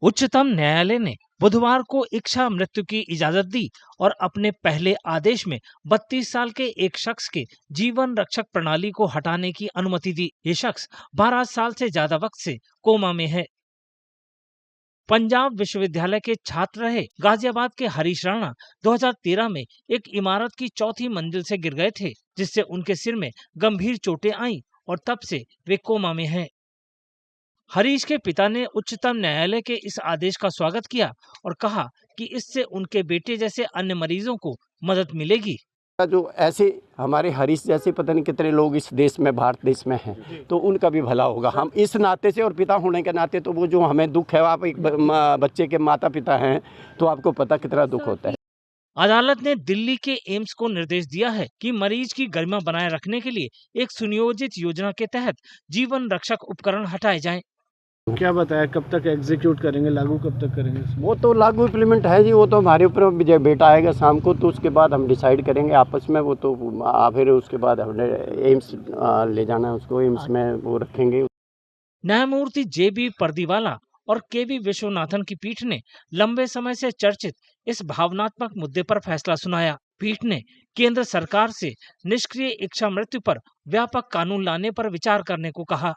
उच्चतम न्यायालय ने बुधवार को इच्छा मृत्यु की इजाजत दी और अपने पहले आदेश में 32 साल के एक शख्स के जीवन रक्षक प्रणाली को हटाने की अनुमति दी। ये शख्स 12 साल से ज्यादा वक्त से कोमा में है। पंजाब विश्वविद्यालय के छात्र रहे गाजियाबाद के हरीश राणा 2013 में एक इमारत की चौथी मंजिल से गिर गए थे, जिससे उनके सिर में गंभीर चोटें आईं और तब से वे कोमा में हैं। हरीश के पिता ने उच्चतम न्यायालय के इस आदेश का स्वागत किया और कहा कि इससे उनके बेटे जैसे अन्य मरीजों को मदद मिलेगी। जो ऐसे हमारे हरीश जैसे पता नहीं कितने लोग इस देश में, भारत देश में हैं, तो उनका भी भला होगा। हम इस नाते से और पिता होने के नाते, तो वो जो हमें दुख है, आप एक बच्चे के माता पिता हैं तो आपको पता कितना दुख होता है। अदालत ने दिल्ली के एम्स को निर्देश दिया है कि मरीज की गरिमा बनाए रखने के लिए एक सुनियोजित योजना के तहत जीवन रक्षक उपकरण हटाए जाएं। क्या बताया, कब तक एग्जीक्यूट करेंगे, लागू कब तक करेंगे? वो तो लागू इम्प्लीमेंट है जी, वो तो हमारे ऊपर, जब बेटा आएगा शाम को तो उसके बाद हम डिसाइड करेंगे आपस में। वो तो फिर उसके बाद हमने एम्स ले जाना है उसको, एम्स में वो रखेंगे। न्यायमूर्ति JB पर्दीवाला और KV विश्वनाथन की पीठ ने लंबे समय से चर्चित इस भावनात्मक मुद्दे पर फैसला सुनाया। पीठ ने केंद्र सरकार से निष्क्रिय इच्छा मृत्यु पर व्यापक कानून लाने पर विचार करने को कहा।